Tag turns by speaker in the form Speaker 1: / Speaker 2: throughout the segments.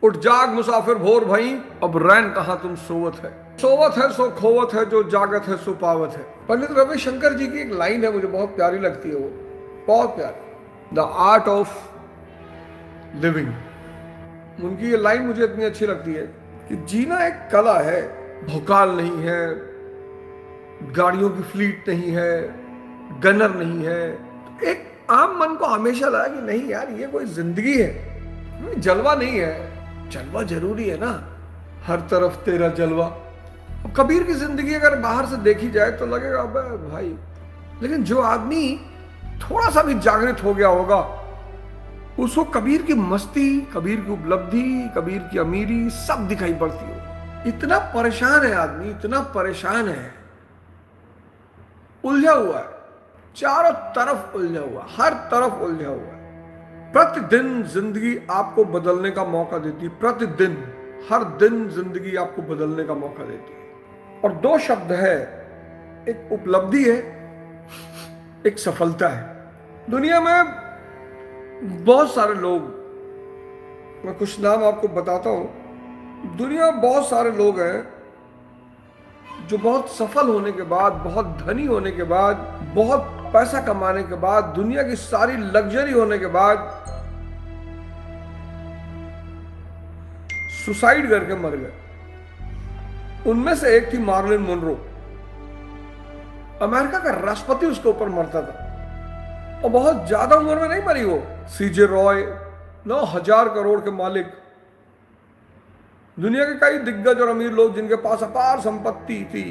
Speaker 1: उठ जाग मुसाफिर भोर भई, अब रैन कहां तुम सोवत है। सोवत है सो खोवत है, जो जागत है सो पावत है। पंडित रविशंकर जी की एक लाइन है, मुझे बहुत प्यारी लगती है, वो बहुत प्यारी। द आर्ट ऑफ लिविंग, उनकी ये लाइन मुझे इतनी अच्छी लगती है कि जीना एक कला है। भौकाल नहीं है, गाड़ियों की फ्लीट नहीं है, गनर नहीं है। एक आम मन को हमेशा लगा कि नहीं यार, ये कोई जिंदगी है, जलवा नहीं है। जलवा जरूरी है ना, हर तरफ तेरा जलवा। अब कबीर की जिंदगी अगर बाहर से देखी जाए तो लगेगा अबे भाई, लेकिन जो आदमी थोड़ा सा भी जागृत हो गया होगा, उसको कबीर की मस्ती, कबीर की उपलब्धि, कबीर की अमीरी सब दिखाई पड़ती हो। इतना परेशान है आदमी, इतना परेशान है, उलझा हुआ है, चारों तरफ उलझा हुआ, हर तरफ उलझा हुआ है। प्रतिदिन जिंदगी आपको बदलने का मौका देती है, प्रतिदिन, हर दिन जिंदगी आपको बदलने का मौका देती है। और दो शब्द है, एक उपलब्धि है, एक सफलता है। दुनिया में बहुत सारे लोग, मैं कुछ नाम आपको बताता हूं। दुनिया में बहुत सारे लोग हैं जो बहुत सफल होने के बाद, बहुत धनी होने के बाद, बहुत पैसा कमाने के बाद, दुनिया की सारी लग्जरी होने के बाद सुसाइड करके मर गए। उनमें से एक थी मार्लिन मोनरो। अमेरिका का राष्ट्रपति उसके ऊपर मरता था, और बहुत ज्यादा उम्र में नहीं मरी वो। सीजे रॉय, 9,000 करोड़ के मालिक, दुनिया के कई दिग्गज और अमीर लोग जिनके पास अपार संपत्ति थी,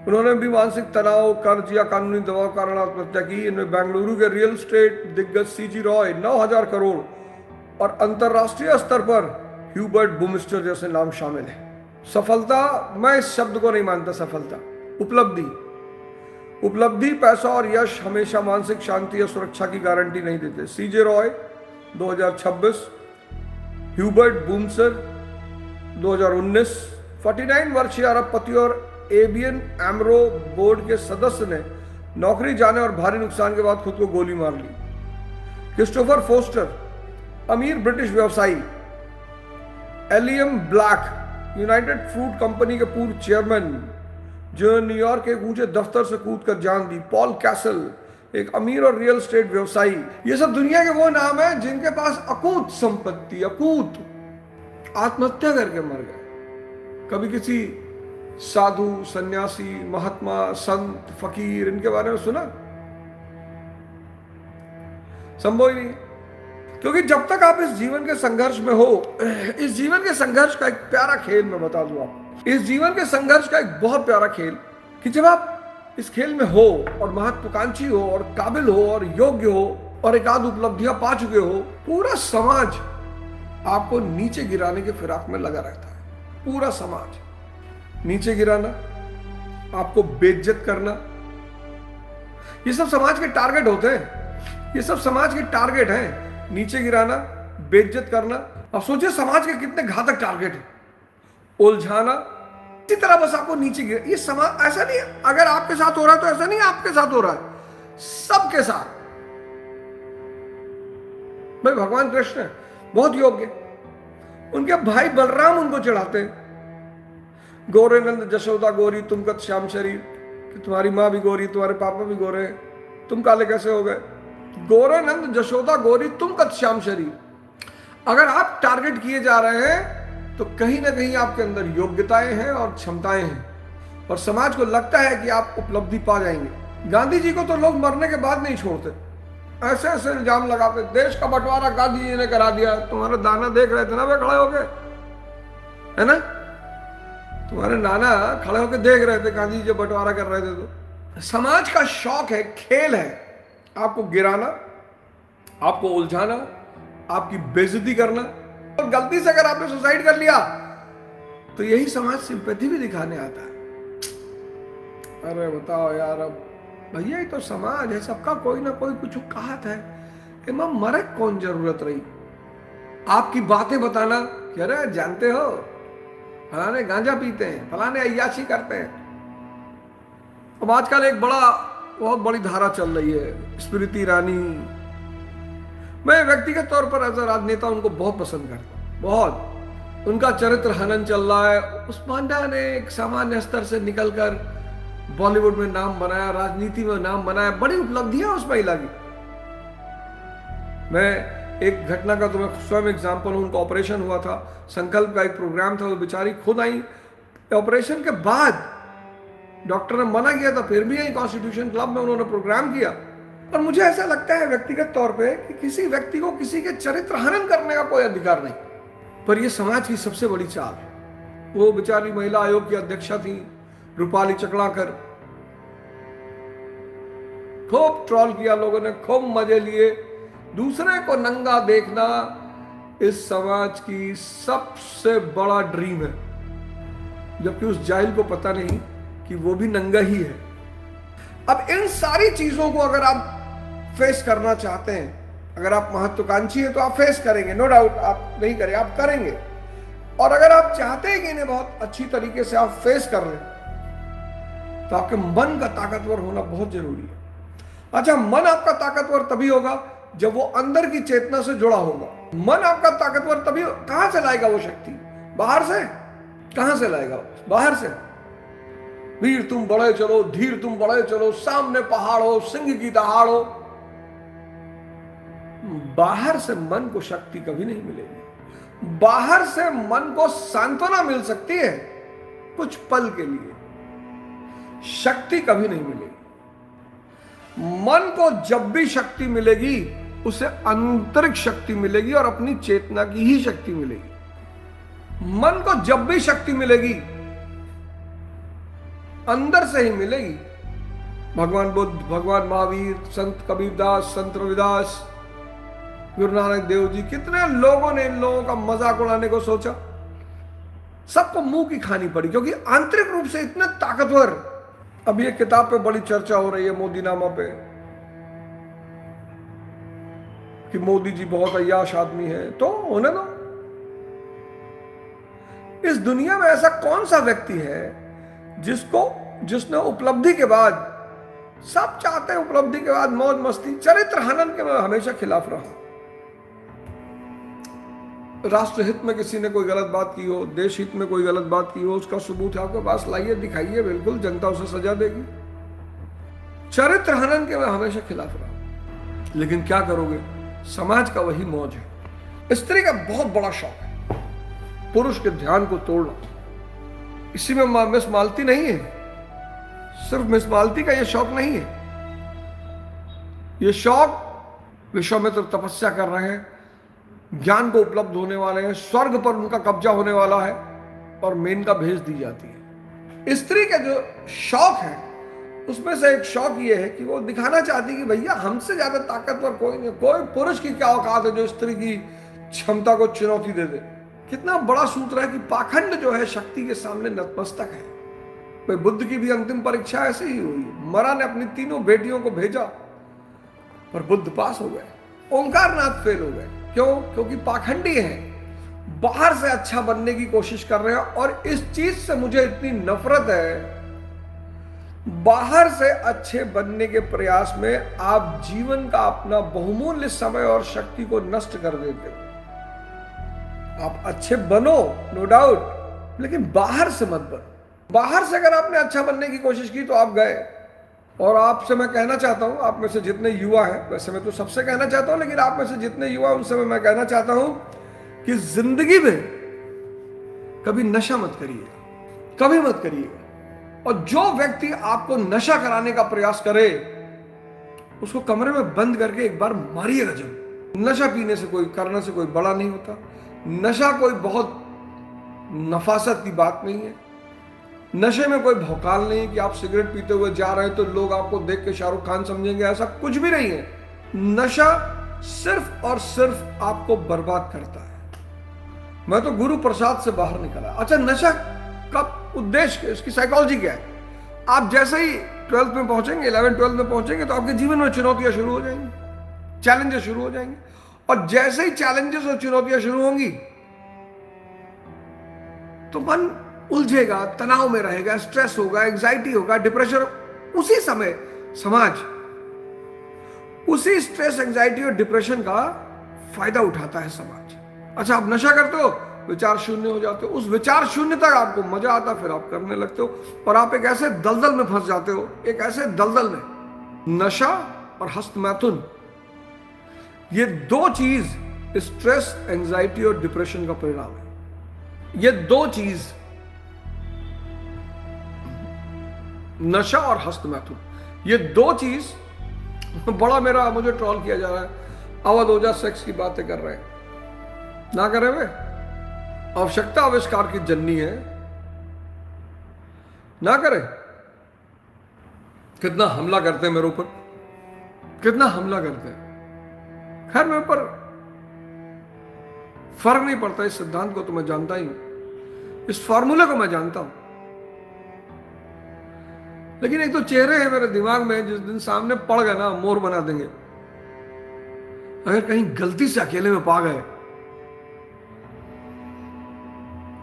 Speaker 1: उन्होंने भी मानसिक तनाव, कर्ज या कानूनी दबाव के कारण आत्महत्या की। इनमें बेंगलुरु के रियल एस्टेट दिग्गज सीजी रॉय, 9,000 करोड़, और अंतरराष्ट्रीय स्तर पर ह्यूबर्ट बूमिस्टर जैसे नाम शामिल है। सफलता, मैं इस शब्द को नहीं मानता सफलता, उपलब्धि। उपलब्धि, पैसा और यश हमेशा मानसिक शांति या सुरक्षा की गारंटी नहीं देते। सीजे रॉय 2026, ह्यूबर्ट बूमसर 2019। 49 वर्षीय अरबपति और एबीएन एमरो बोर्ड के सदस्य ने नौकरी जाने और भारी नुकसान के बाद खुद को गोली मार ली। क्रिस्टोफर फोस्टर, अमीर ब्रिटिश व्यवसायी। Allium black, United fruit company के पूर्व चेयरमैन, जो न्यूयॉर्क के एक ऊंचे दफ्तर से कूदकर जान दी। पॉल कैसल, एक अमीर और रियल एस्टेट व्यवसायी। ये सब दुनिया के वो नाम हैं जिनके पास अकूत संपत्ति, अकूत, आत्महत्या करके मर गए। कभी किसी साधु, सन्यासी, महात्मा, संत, फकीर, इनके बारे में सुना? संभव ही नहीं, क्योंकि जब तक आप इस जीवन के संघर्ष में हो, इस जीवन के संघर्ष का एक प्यारा खेल मैं बता दूं आपको। इस जीवन के संघर्ष का एक बहुत प्यारा खेल, कि जब आप इस खेल में हो और महत्वाकांक्षी हो और काबिल हो और योग्य हो और एक आध उपलब्धियां पा चुके हो, पूरा समाज आपको नीचे गिराने के फिराक में लगा रहता है। पूरा समाज नीचे गिराना, आपको बेइज्जत करना, ये सब समाज के टारगेट होते हैं। ये सब समाज के टारगेट हैं, नीचे गिराना, बेइज्जत करना। अब सोचिए समाज के कितने घातक टारगेट हैं। उलझाना, इसी तरह बस आपको नीचे गिरा। ये समाज ऐसा नहीं है, अगर आपके साथ हो रहा है तो ऐसा नहीं आपके साथ हो रहा है, सबके साथ। भाई भगवान कृष्ण बहुत योग्य, उनके भाई बलराम उनको चढ़ाते हैं, गोरे नंद जशोदा गोरी तुम कत श्याम शरीर, कि तुम्हारी माँ भी गोरी, तुम्हारे पापा भी गोरे, तुम काले कैसे हो गए? गोरे नंद जशोदा गोरी तुम कत श्याम शरीर। अगर आप टारगेट किए जा रहे हैं तो कहीं ना कहीं आपके अंदर योग्यताएं हैं और क्षमताएं हैं, और समाज को लगता है कि आप उपलब्धि पा जाएंगे। गांधी जी को तो लोग मरने के बाद नहीं छोड़ते, ऐसे ऐसे इल्जाम लगाते, देश का बंटवारा गांधी जी ने करा दिया। तुम्हारे दाना देख रहे थे ना वे खड़े होके, है ना, तुम्हारे नाना खड़े होके देख रहे थे गांधी जी जब बंटवारा कर रहे थे। तो समाज का शौक है, खेल है, आपको गिराना, आपको उलझाना, आपकी बेइज्जती करना। और गलती से अगर आपने सुसाइड कर लिया तो यही समाज सिंपैथी भी दिखाने आता है। अरे बताओ यार, अब भैया ये तो समाज है, सबका कोई ना कोई कुछ कहत है, इमाम मरे कौन जरूरत रही आपकी बातें बताना कि अरे जानते हो फलाने गांजा पीते हैं, फलाने अय्याशी करते हैं। अब आजकल एक बहुत बड़ी धारा चल रही है, स्मृति ईरानी। मैं व्यक्तिगत तौर पर एज अ राजनेता उनको बहुत पसंद करता हूं। बहुत। उनका चरित्र हनन चल रहा है। उस्मान डार ने एक सामान्य स्तर से निकलकर बॉलीवुड में नाम बनाया, राजनीति में नाम बनाया, बड़ी उपलब्धियां उस महिला की। मैं एक घटना का तुम्हें स्वयं एग्जाम्पल हूं, उनका ऑपरेशन हुआ था, संकल्प का एक प्रोग्राम था, वो बेचारी खुद आई। ऑपरेशन के बाद डॉक्टर ने मना किया था, फिर भी यही कॉन्स्टिट्यूशन क्लब में उन्होंने प्रोग्राम किया। और मुझे ऐसा लगता है व्यक्तिगत तौर पे कि किसी व्यक्ति को किसी के चरित्र हनन करने का कोई अधिकार नहीं, पर यह समाज की सबसे बड़ी चाल है। वो बेचारी महिला आयोग की अध्यक्षा थी रूपाली चकड़ाकर, खूब ट्रोल किया लोगों ने, खूब मजे लिए। दूसरे को नंगा देखना इस समाज की सबसे बड़ा ड्रीम है, जबकि उस जाहिल को पता नहीं कि वो भी नंगा ही है। अब इन सारी चीजों को अगर आप फेस करना चाहते हैं, अगर आप महत्वाकांक्षी हैं तो आप फेस करेंगे, नो डाउट। आप नहीं करें, आप करेंगे। और अगर आप चाहते हैं कि इन्हें बहुत अच्छी तरीके से आप फेस कर लें, तो आपके मन का ताकतवर होना बहुत जरूरी है। अच्छा, मन आपका ताकतवर तभी होगा जब वो अंदर की चेतना से जुड़ा होगा। मन आपका ताकतवर तभी, कहां से लाएगा वो शक्ति? बाहर से? कहां से लाएगा? बाहर से। वीर तुम बड़े चलो, धीर तुम बड़े चलो, सामने पहाड़ हो, सिंह की दहाड़ हो। बाहर से मन को शक्ति कभी नहीं मिलेगी। बाहर से मन को सांत्वना मिल सकती है कुछ पल के लिए, शक्ति कभी नहीं मिलेगी। मन को जब भी शक्ति मिलेगी उसे आंतरिक शक्ति मिलेगी और अपनी चेतना की ही शक्ति मिलेगी। मन को जब भी शक्ति मिलेगी अंदर से ही मिलेगी। भगवान बुद्ध, भगवान महावीर, संत कबीरदास, संत रविदास, गुरु नानक देव जी, कितने लोगों ने इन लोगों का मजाक उड़ाने को सोचा, सबको मुंह की खानी पड़ी, क्योंकि आंतरिक रूप से इतने ताकतवर। अब ये किताब पे बड़ी चर्चा हो रही है मोदीनामा पे कि मोदी जी बहुत अय्याश आदमी है, तो होने दो। इस दुनिया में ऐसा कौन सा व्यक्ति है जिसने उपलब्धि के बाद, सब चाहते हैं उपलब्धि के बाद मौज मस्ती, चरित्र हनन के मैं हमेशा खिलाफ रहा। राष्ट्र हित में किसी ने कोई गलत बात की हो, देश हित में कोई गलत बात की हो, उसका सबूत आपके पास लाइए, दिखाइए, बिल्कुल जनता उसे सजा देगी। चरित्र हनन के मैं हमेशा खिलाफ रहा, लेकिन क्या करोगे, समाज का वही मौज है। स्त्री का बहुत बड़ा शौक है पुरुष के ध्यान को तोड़ना। इसी में मिस मालती नहीं है, सिर्फ मिस मालती का यह शौक नहीं है। यह शौक विश्वामित्र तपस्या कर रहे हैं, ज्ञान को उपलब्ध होने वाले हैं, स्वर्ग पर उनका कब्जा होने वाला है और मेनका भेज दी जाती है। स्त्री का जो शौक है उसमें से एक शौक ये है कि वो दिखाना चाहती है कि भैया हमसे ज्यादा ताकतवर कोई नहीं, कोई पुरुष की क्या औकात है जो स्त्री की क्षमता को चुनौती दे दे। कितना बड़ा सूत्र है कि पाखंड जो है शक्ति के सामने नतमस्तक है। भाई बुद्ध की भी अंतिम परीक्षा ऐसे ही हुई, मरा ने अपनी तीनों बेटियों को भेजा पर बुद्ध पास हो गए, ओंकारनाथ फेल हो गए। क्यों? क्योंकि पाखंडी हैं, बाहर से अच्छा बनने की कोशिश कर रहे हैं। और इस चीज से मुझे इतनी नफरत है, बाहर से अच्छे बनने के प्रयास में आप जीवन का अपना बहुमूल्य समय और शक्ति को नष्ट कर देते हो। आप अच्छे बनो, नो डाउट, लेकिन बाहर से मत बनो। बाहर से अगर आपने अच्छा बनने की कोशिश की तो आप गए। और आपसे मैं कहना चाहता हूं, आप में से जितने युवा हैं, वैसे मैं तो सबसे कहना चाहता हूं, लेकिन आप में से जितने युवा उनसे मैं कहना चाहता हूं कि जिंदगी में कभी नशा मत करिए, कभी मत करिएगा। और जो व्यक्ति आपको नशा कराने का प्रयास करे उसको कमरे में बंद करके एक बार मारिएगा जब। नशा पीने से कोई, करने से कोई बड़ा नहीं होता। नशा कोई बहुत नफासत की बात नहीं है। नशे में कोई भौकाल नहीं है कि आप सिगरेट पीते हुए जा रहे हैं तो लोग आपको देख के शाहरुख खान समझेंगे, ऐसा कुछ भी नहीं है। नशा सिर्फ और सिर्फ आपको बर्बाद करता है। मैं तो गुरु प्रसाद से बाहर निकला। अच्छा, नशा का उद्देश्य, इसकी साइकोलॉजी क्या है? आप जैसे ही 12th में पहुंचेंगे, 11-12 में पहुंचेंगे तो आपके जीवन में चुनौतियां शुरू हो जाएंगी, चैलेंजेस शुरू हो जाएंगे। और जैसे ही चैलेंजेस और चुनौतियां शुरू होंगी तो मन उलझेगा, तनाव में रहेगा, स्ट्रेस होगा, एंजाइटी होगा, डिप्रेशन। उसी समय समाज उसी स्ट्रेस, एंजाइटी और डिप्रेशन का फायदा उठाता है समाज। अच्छा, आप नशा करते हो, विचार शून्य हो जाते हो, उस विचार शून्य तक आपको मजा आता, फिर आप करने लगते हो और आप एक ऐसे दलदल में फंस जाते हो, एक ऐसे दलदल में। नशा और हस्तमैथुन, ये दो चीज स्ट्रेस, एंजाइटी और डिप्रेशन का परिणाम है। ये दो चीज, नशा और हस्तमैथुन, ये दो चीज। बड़ा मुझे ट्रोल किया जा रहा है, अवध ओझा सेक्स की बातें कर रहे हैं। ना करे वे, आवश्यकता आविष्कार की जननी है, ना करे। कितना हमला करते हैं मेरे ऊपर, कितना हमला करते हैं। खैर, मेरे ऊपर फर्क नहीं पड़ता, इस सिद्धांत को तो मैं जानता ही हूं, इस फॉर्मूले को मैं जानता हूं। लेकिन एक तो चेहरे हैं मेरे दिमाग में, जिस दिन सामने पड़ गए ना, मोर बना देंगे। अगर कहीं गलती से अकेले में पा गए,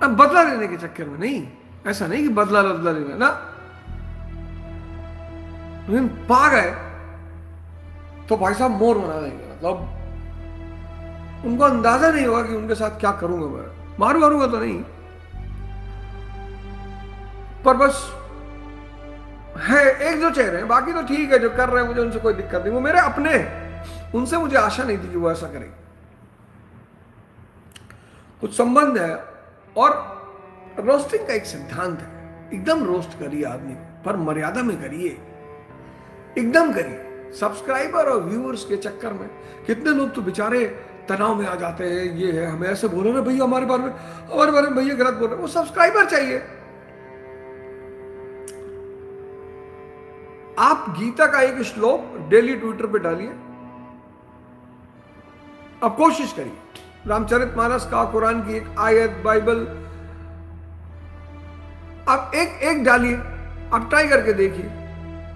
Speaker 1: अब बदला लेने के चक्कर में नहीं, ऐसा नहीं कि बदला लेना ना, लेकिन पा गए तो भाई साहब मोर बना देंगे। मतलब उनको अंदाजा नहीं होगा कि उनके साथ क्या करूंगा मैं। मारूंगा तो नहीं, पर बस है एक दो चेहरे हैं, बाकी तो ठीक है, जो कर रहे हैं मुझे उनसे कोई दिक्कत नहीं, वो मेरे अपने हैं। उनसे मुझे आशा नहीं थी कि वो ऐसा करें। कुछ संबंध है, और रोस्टिंग का एक सिद्धांत है, एकदम रोस्ट करिए आदमी को, पर मर्यादा में करिए, एकदम करिए। सब्सक्राइबर और व्यूअर्स के चक्कर में कितने लोग तो बेचारे तनाव में आ जाते हैं। ये है, हमें ऐसे बोल रहे हैं भैया, हमारे बारे में भैया गलत बोल रहे हैं। वो सब्सक्राइबर चाहिए। आप गीता का एक श्लोक डेली ट्विटर पे डालिए, आप कोशिश करिए। रामचरितमानस का, कुरान की एक आयत, बाइबल, आप एक डालिए, आप ट्राई करके देखिए।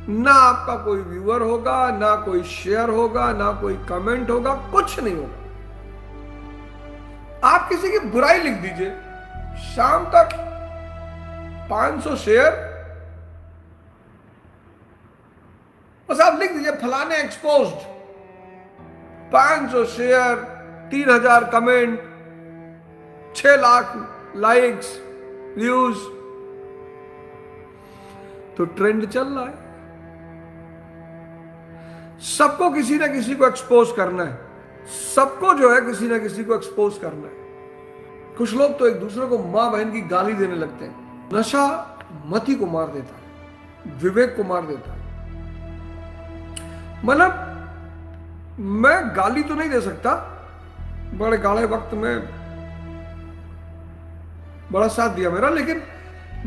Speaker 1: ना आपका कोई व्यूअर होगा, ना कोई शेयर होगा, ना कोई कमेंट होगा, कुछ नहीं होगा। आप किसी की बुराई लिख दीजिए, शाम तक 500 शेयर, बस आप लिख दीजिए फलाने exposed, 500 share, 3000 comment, 6 lakh likes, views, तो ट्रेंड चल रहा है। सबको किसी ना किसी को एक्सपोज करना है, सबको जो है किसी ना किसी को एक्सपोज करना है। कुछ लोग तो एक दूसरे को मां बहन की गाली देने लगते हैं। नशा मति को मार देता है, विवेक को मार देता है। मतलब मैं गाली तो नहीं दे सकता, बड़े गाढ़े वक्त में बड़ा साथ दिया मेरा, लेकिन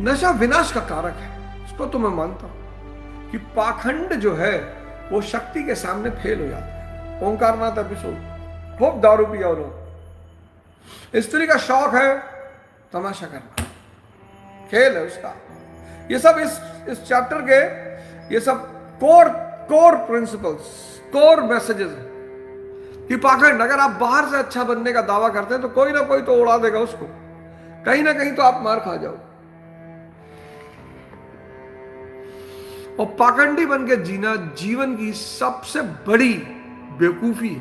Speaker 1: नशा विनाश का कारक है, इसको तो मैं मानता हूं कि पाखंड जो है वो शक्ति के सामने फेल हो जाता है। ओंकारनाथ एपिसोड, खूब दारू पिया लोग, स्त्री का शौक है तमाशा करना, खेल है उसका। ये सब इस चैप्टर के ये सब कोर प्रिंसिपल्स, कोर मैसेजेस है कि पाखंड, अगर आप बाहर से अच्छा बनने का दावा करते हैं तो कोई ना कोई तो उड़ा देगा उसको, कहीं ना कहीं तो आप मार खा जाओ। और पाखंडी बन के जीना जीवन की सबसे बड़ी बेवकूफी है।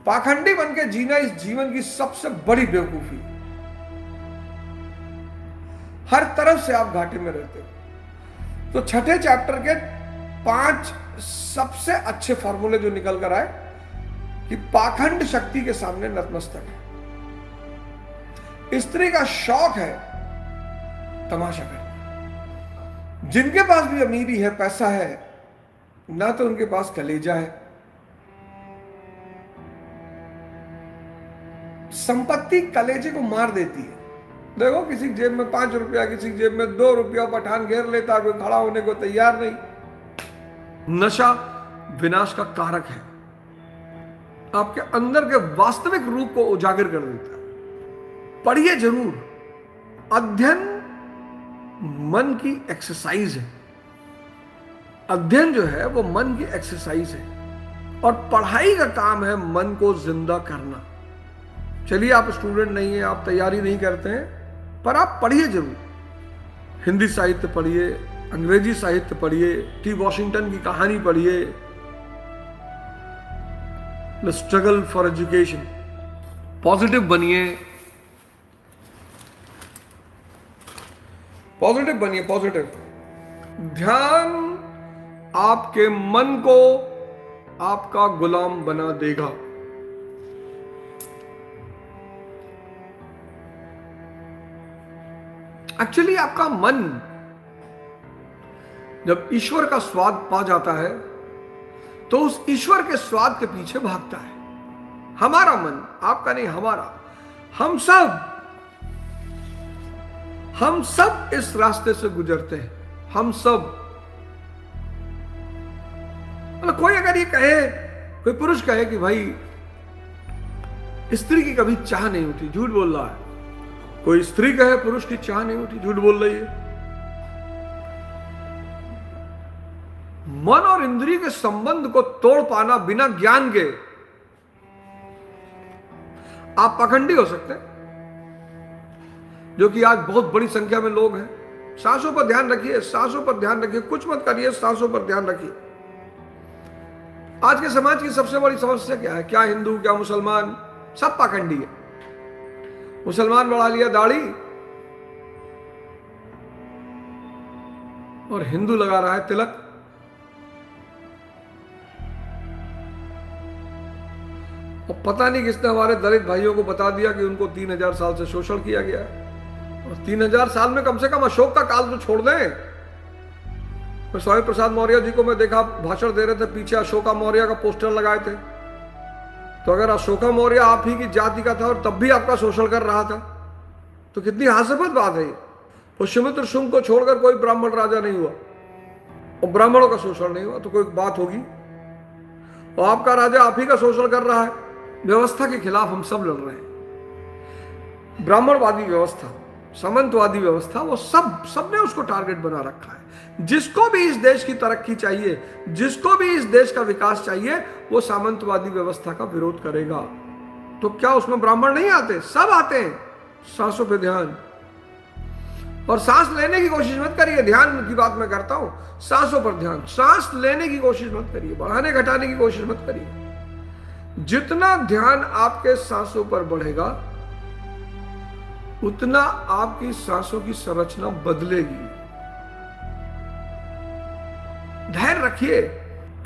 Speaker 1: पाखंडी बन के जीना इस जीवन की सबसे बड़ी बेवकूफी है। हर तरफ से आप घाटे में रहते हो। तो छठे चैप्टर के 5 सबसे अच्छे फॉर्मूले जो निकल कर आए कि पाखंड शक्ति के सामने नतमस्तक है। स्त्री का शौक है तमाशा करना। जिनके पास भी अमीरी है, पैसा है, ना तो उनके पास कलेजा है। संपत्ति कलेजे को मार देती है। देखो, किसी की जेब में 5 रुपया, किसी की जेब में 2 रुपया, पठान घेर लेता, कोई खड़ा होने को तैयार नहीं। नशा विनाश का कारक है, आपके अंदर के वास्तविक रूप को उजागर कर देता है। पढ़िए जरूर। अध्ययन मन की एक्सरसाइज है। अध्ययन जो है वो मन की एक्सरसाइज है, और पढ़ाई का काम है मन को जिंदा करना। चलिए, आप स्टूडेंट नहीं है, आप तैयारी नहीं करते हैं, पर आप पढ़िए जरूर। हिंदी साहित्य पढ़िए, अंग्रेजी साहित्य पढ़िए, टी वॉशिंगटन की कहानी पढ़िए, the struggle for education, positive बनिए, पॉजिटिव बनिए, पॉजिटिव। ध्यान आपके मन को आपका गुलाम बना देगा। एक्चुअली आपका मन जब ईश्वर का स्वाद पा जाता है तो उस ईश्वर के स्वाद के पीछे भागता है। हमारा मन, आपका नहीं, हमारा, हम सब इस रास्ते से गुजरते हैं, हम सब। मतलब कोई अगर ये कहे, कोई पुरुष कहे कि भाई स्त्री की कभी चाह नहीं होती, झूठ बोल रहा है। कोई स्त्री कहे पुरुष की चाह नहीं होती, झूठ बोल रही है। मन और इंद्रिय के संबंध को तोड़ पाना बिना ज्ञान के, आप पाखंडी हो सकते हैं, जो कि आज बहुत बड़ी संख्या में लोग हैं। सांसों पर ध्यान रखिए, सांसों पर ध्यान रखिए, कुछ मत करिए, सांसों पर ध्यान रखिए। आज के समाज की सबसे बड़ी समस्या क्या है? क्या हिंदू, क्या मुसलमान, सब पाखंडी है। मुसलमान बढ़ा लिया दाढ़ी और हिंदू लगा रहा है तिलक। और पता नहीं किसने हमारे दलित भाइयों को बता दिया कि उनको 3000 साल से शोषण किया गया है। और 3000 साल में कम से कम अशोक का काल तो छोड़ दें। स्वामी प्रसाद मौर्य जी को मैं देखा, भाषण दे रहे थे, पीछे अशोका मौर्य का पोस्टर लगाए थे। तो अगर अशोका मौर्य आप ही की जाति का था और तब भी आपका शोषण कर रहा था तो कितनी हास्यास्पद बात है ये। पुष्यमित्र शुंग को छोड़कर कोई ब्राह्मण राजा नहीं हुआ और ब्राह्मणों का शोषण नहीं हुआ, तो कोई बात होगी। और आपका राजा आप ही का शोषण कर रहा है। व्यवस्था के खिलाफ हम सब लड़ रहे हैं। ब्राह्मणवादी व्यवस्था, सामंतवादी व्यवस्था, वो सबने उसको टारगेट बना रखा है। जिसको भी इस देश की तरक्की चाहिए, जिसको भी इस देश का विकास चाहिए, वो सामंतवादी व्यवस्था का विरोध करेगा। तो क्या उसमें ब्राह्मण नहीं आते? सब आते हैं। सांसों पे ध्यान, और सांस लेने की कोशिश मत करिए। ध्यान की बात मैं करता हूं, सांसों पर ध्यान। सांस लेने की कोशिश मत करिए, बढ़ाने घटाने की कोशिश मत करिए। जितना ध्यान आपके सांसों पर बढ़ेगा उतना आपकी सांसों की संरचना बदलेगी। धैर्य रखिए,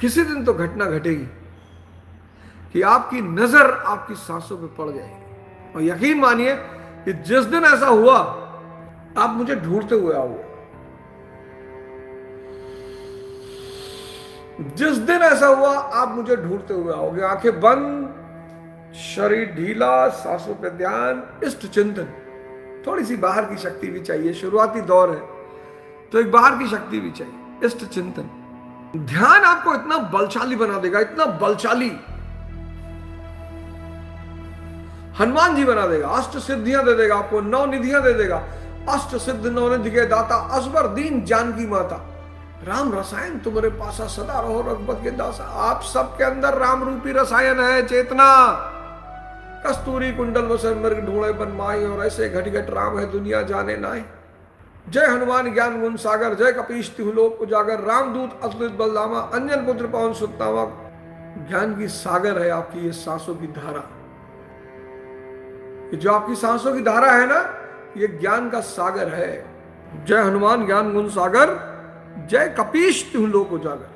Speaker 1: किसी दिन तो घटना घटेगी कि आपकी नजर आपकी सांसों पे पड़ जाएगी। और यकीन मानिए कि जिस दिन ऐसा हुआ, आप मुझे ढूंढते हुए आओगे। जिस दिन ऐसा हुआ, आप मुझे ढूंढते हुए आओगे। आंखें बंद, शरीर ढीला, सांसों पे ध्यान, इष्ट चिंतन। थोड़ी सी बाहर की शक्ति भी चाहिए, शुरुआती दौर है तो एक बाहर की शक्ति भी चाहिए, इष्ट चिंतन। ध्यान आपको इतना बलशाली बना देगा, इतना बलशाली, हनुमान जी बना देगा। अष्ट सिद्धियां दे देगा आपको, 9 निधियां दे देगा। अष्ट सिद्ध 9 निधि के दाता, असबर दीन जानकी माता, राम रसायन तुम्हारे पासा सदा रहो रघुपत के दासा। आप सबके अंदर राम रूपी रसायन है, चेतना। कस्तूरी कुंडल वसन मृग ढूंढे बन माई, और ऐसे घट घट राम है दुनिया जाने नाई। जय हनुमान ज्ञान गुण सागर, जय कपीश तिहु लोक उजागर। रामदूत अतुलित बलधामा, अंजन पुत्र पवन सुत नामा। ज्ञान की सागर है आपकी ये सांसों की धारा। ये जो आपकी सांसों की धारा है ना, ये ज्ञान का सागर है। जय हनुमान ज्ञान गुण सागर, जय कपीश तिहु लोक उजागर।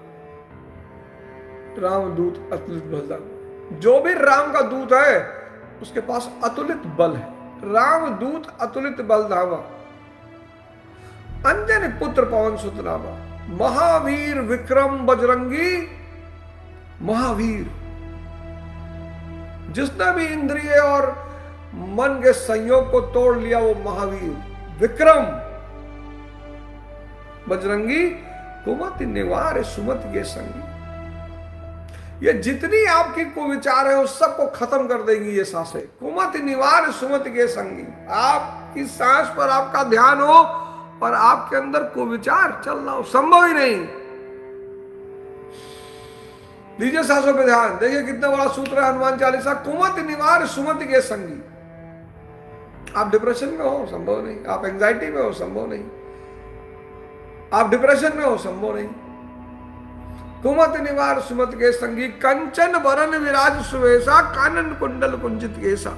Speaker 1: रामदूत अतुलित बलधामा। जो भी राम का दूत है उसके पास अतुलित बल है। रामदूत अतुलित बलधामा, अंजन पुत्र पवन सुत नामा। महावीर विक्रम बजरंगी, महावीर। जिसने भी इंद्रिय और मन के संयोग को तोड़ लिया वो महावीर। विक्रम बजरंगी, कुमति निवार सुमति के संगी। ये जितनी आपकी कुविचार है उस सबको खत्म कर देगी ये सांसें। कुमति निवार सुमति के संगी। आपकी सांस पर आपका ध्यान हो और आपके अंदर कुविचार चल रहा हो, संभव ही नहीं। दीजिए सांसों पे ध्यान, देखिए कितना बड़ा सूत्र है हनुमान चालीसा। कुमति निवार सुमति के संगी। आप डिप्रेशन में हो, संभव नहीं। आप एंजाइटी में हो, संभव नहीं। आप डिप्रेशन में हो, संभव नहीं। कुमति निवार सुमति के संगी, कंचन वरन विराज सुवेशा, कानन कुंडल कुंजित केसा।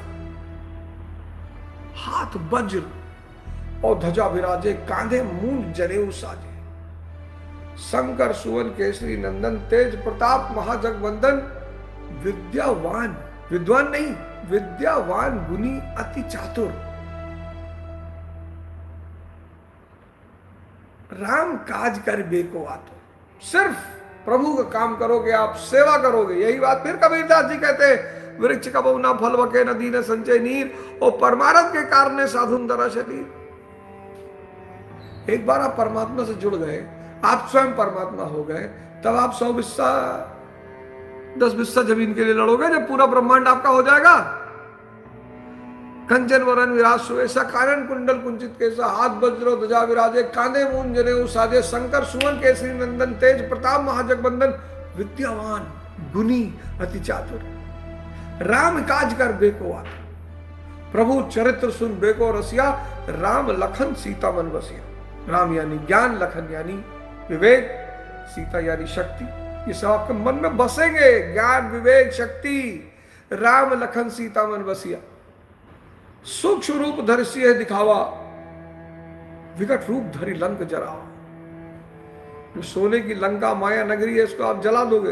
Speaker 1: हाथ वज्र और ध्वजा विराजे, कांधे मूंज जनेऊ साजे। शंकर सुवन केसरी नंदन, तेज प्रताप महाजगवंदन, विद्यावान, विद्वान नहीं, विद्यावान गुनी अति चातुर। राम काज कर बेको आतुर। सिर्फ प्रभु का काम करोगे आप, सेवा करोगे, यही बात फिर कबीरदास जी कहते हैं, वृक्ष कबहु ना फल बके, नदी न संचय नीर, और परमारथ के कारण साधुन दरा शरीर। एक बार आप परमात्मा से जुड़ गए, आप स्वयं परमात्मा हो गए, तब आप 100 बिस्सा 10 बिस्सा जमीन के लिए लड़ोगे जब पूरा ब्रह्मांड आपका हो जाएगा। कंचन वरन विराज सुवेशा, कानन कुंडल कुंचित केसा, हाथ वज्र ध्वजा विराजे, कांधे मूंज जनेऊ साजे। शंकर सुवन केसरी नंदन, तेज प्रताप महाजगवंदन, विद्यावान गुनी अति चातुर। राम काज कर बेको आतुर। प्रभु चरित्र सुन बेको रसिया, राम लखन सीता मन बसिया। राम यानी ज्ञान, लखन यानी विवेक, सीता यानी शक्ति। ये सब आपके मन में बसेंगे, ज्ञान विवेक शक्ति। राम लखन सीता मन बसिया। सूक्ष्म रूप धरि सिंह दिखावा, विकट रूप धरि लंक जरावा। जो सोने की लंका माया नगरी है, इसको आप जला दोगे।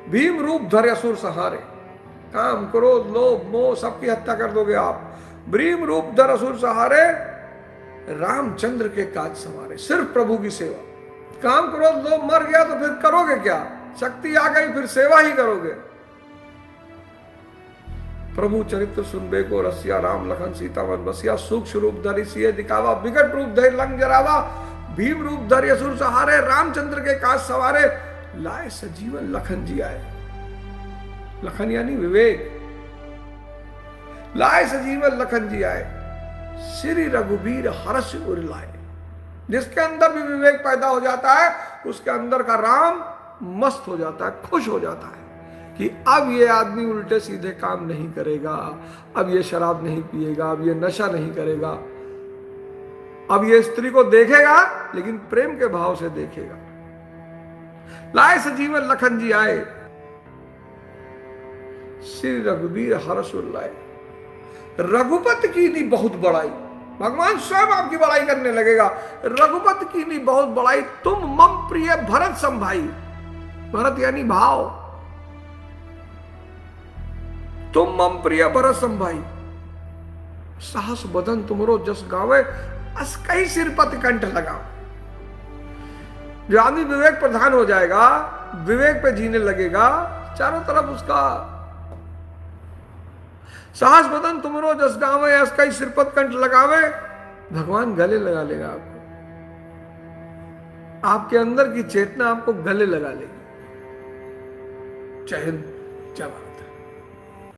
Speaker 1: भीम रूप धरे असुर सहारे, काम क्रोध लोभ मोह सबकी हत्या कर दोगे आप। भीम रूप धर असुर सहारे, रामचंद्र के काज संवारे। सिर्फ प्रभु की सेवा। काम क्रोध लोभ मर गया तो फिर करोगे क्या? शक्ति आ गई फिर सेवा ही करोगे। प्रभु चरित्र सुनबे को रसिया, राम लखन सीता मन बसिया। सूक्ष्म रूप धरि सिंह दिखावा, विकट रूप धरि लंक जरावा। भीम रूप धरि असुर सहारे, रामचंद्र के काज सवारे। लाए सजीवन लखन जी आए। लखन यानी विवेक। लाए सजीवन लखन जी आए, श्री रघुबीर हर्ष उर लाए। जिसके अंदर भी विवेक पैदा हो जाता है, उसके अंदर का राम मस्त हो जाता है, खुश हो जाता है कि अब ये आदमी उल्टे सीधे काम नहीं करेगा, अब ये शराब नहीं पिएगा, अब ये नशा नहीं करेगा, अब ये स्त्री को देखेगा लेकिन प्रेम के भाव से देखेगा। लाए सजीवन लखन जी आए, श्री रघुबीर हर्ष उर लाए। रघुपति की नी बहुत बड़ाई, भगवान स्वयं आपकी बड़ाई करने लगेगा। रघुपति की नी बहुत बड़ाई, तुम मम प्रिय भरत संभाई। भरत यानी भाव। तुम मम प्रिय भरत संभाई, साहस बदन तुमरो जस गावे, अस्कई सिरपत कंठ लगाओ। जो आदमी विवेक प्रधान हो जाएगा, विवेक पे जीने लगेगा, चारों तरफ उसका साहस बदन तुमरो जस गावे, अस्कई सिरपत कंठ लगावे। भगवान गले लगा लेगा आपको, आपके अंदर की चेतना आपको गले लगा लेगी। जय हिंद, जय भारत।